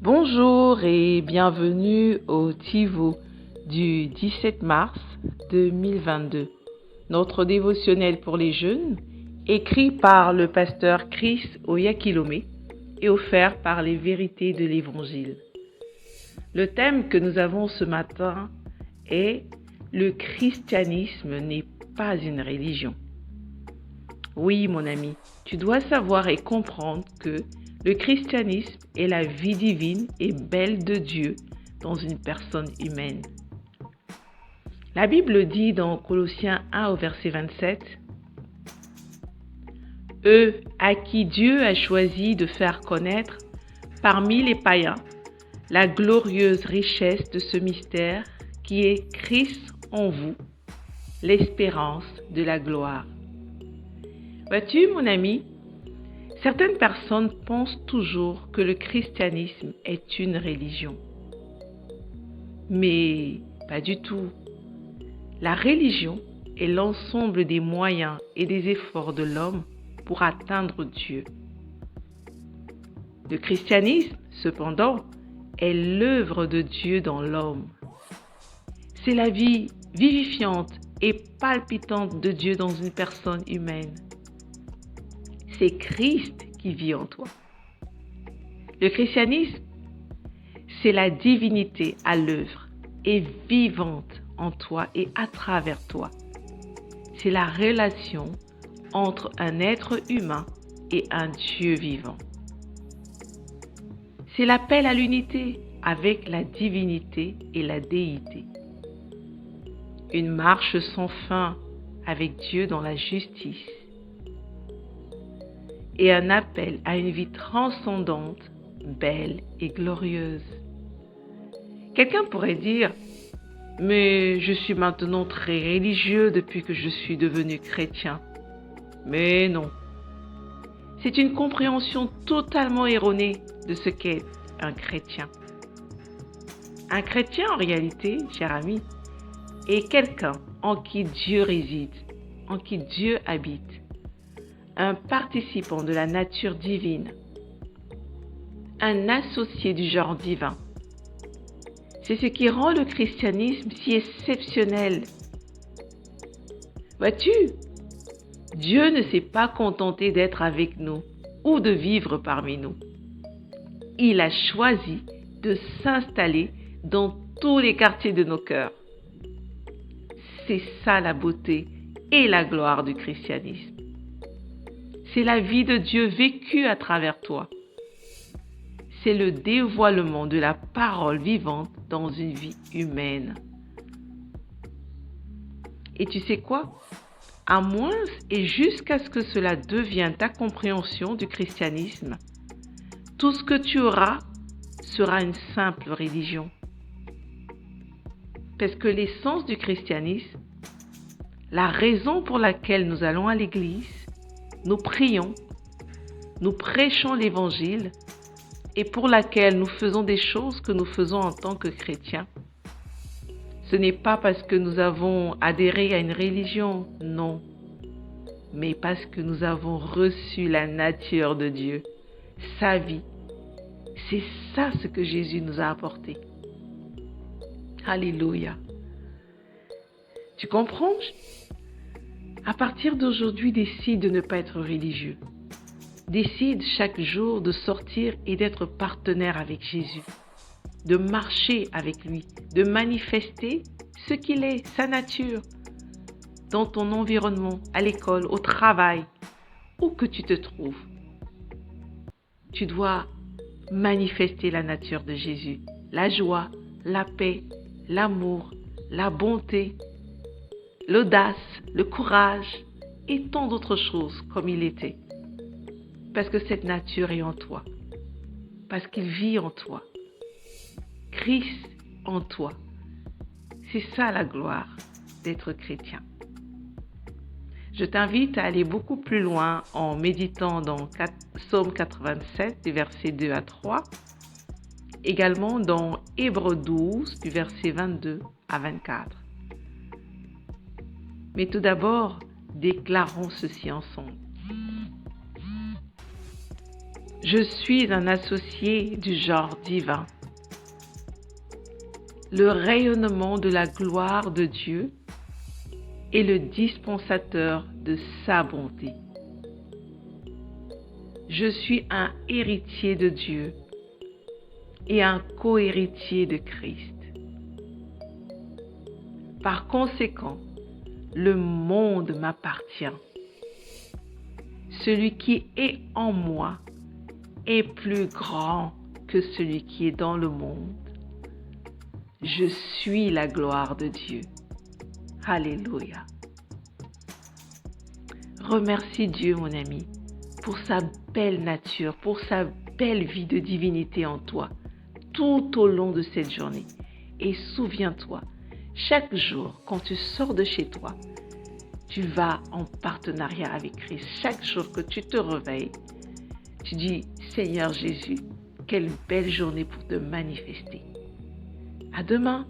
Bonjour et bienvenue au TiVo du 17 mars 2022. Notre dévotionnel pour les jeunes, écrit par le pasteur Chris Oyakilome et offert par les vérités de l'Évangile. Le thème que nous avons ce matin est « Le christianisme n'est pas une religion ». Oui, mon ami, tu dois savoir et comprendre que le christianisme est la vie divine et belle de Dieu dans une personne humaine. La Bible dit dans Colossiens 1 au verset 27, « Eux à qui Dieu a choisi de faire connaître parmi les païens la glorieuse richesse de ce mystère qui est Christ en vous, l'espérance de la gloire. » Vois-tu, mon ami, certaines personnes pensent toujours que le christianisme est une religion. Mais pas du tout. La religion est l'ensemble des moyens et des efforts de l'homme pour atteindre Dieu. Le christianisme, cependant, est l'œuvre de Dieu dans l'homme. C'est la vie vivifiante et palpitante de Dieu dans une personne humaine. C'est Christ qui vit en toi. Le christianisme, c'est la divinité à l'œuvre et vivante en toi et à travers toi. C'est la relation entre un être humain et un Dieu vivant. C'est l'appel à l'unité avec la divinité et la déité. Une marche sans fin avec Dieu dans la justice. Et un appel à une vie transcendante, belle et glorieuse. Quelqu'un pourrait dire, mais je suis maintenant très religieux depuis que je suis devenu chrétien. Mais non. C'est une compréhension totalement erronée de ce qu'est un chrétien. Un chrétien, en réalité, cher ami, est quelqu'un en qui Dieu réside, en qui Dieu habite. Un participant de la nature divine, un associé du genre divin. C'est ce qui rend le christianisme si exceptionnel. Vois-tu, Dieu ne s'est pas contenté d'être avec nous ou de vivre parmi nous. Il a choisi de s'installer dans tous les quartiers de nos cœurs. C'est ça la beauté et la gloire du christianisme. C'est la vie de Dieu vécue à travers toi. C'est le dévoilement de la parole vivante dans une vie humaine. Et tu sais quoi? À moins et jusqu'à ce que cela devienne ta compréhension du christianisme, tout ce que tu auras sera une simple religion. Parce que l'essence du christianisme, la raison pour laquelle nous allons à l'église, nous prions, nous prêchons l'évangile et pour laquelle nous faisons des choses que nous faisons en tant que chrétiens. Ce n'est pas parce que nous avons adhéré à une religion, non, mais parce que nous avons reçu la nature de Dieu, sa vie. C'est ça ce que Jésus nous a apporté. Alléluia. Tu comprends? À partir d'aujourd'hui, décide de ne pas être religieux. Décide chaque jour de sortir et d'être partenaire avec Jésus, de marcher avec lui, de manifester ce qu'il est, sa nature, dans ton environnement, à l'école, au travail, où que tu te trouves. Tu dois manifester la nature de Jésus, la joie, la paix, l'amour, la bonté, l'audace, le courage et tant d'autres choses comme il était. Parce que cette nature est en toi. Parce qu'il vit en toi. Christ en toi. C'est ça la gloire d'être chrétien. Je t'invite à aller beaucoup plus loin en méditant dans Psaume 87, du verset 2 à 3. Également dans Hébreux 12, du verset 22 à 24. Mais tout d'abord, déclarons ceci ensemble. Je suis un associé du genre divin. Le rayonnement de la gloire de Dieu est le dispensateur de sa bonté. Je suis un héritier de Dieu et un co-héritier de Christ. Par conséquent, le monde m'appartient. Celui qui est en moi est plus grand que celui qui est dans le monde. Je suis la gloire de Dieu. Alléluia. Remercie Dieu, mon ami, pour sa belle nature, pour sa belle vie de divinité en toi, tout au long de cette journée. Et souviens-toi, chaque jour, quand tu sors de chez toi, tu vas en partenariat avec Christ. Chaque jour que tu te réveilles, tu dis, Seigneur Jésus, quelle belle journée pour te manifester. À demain.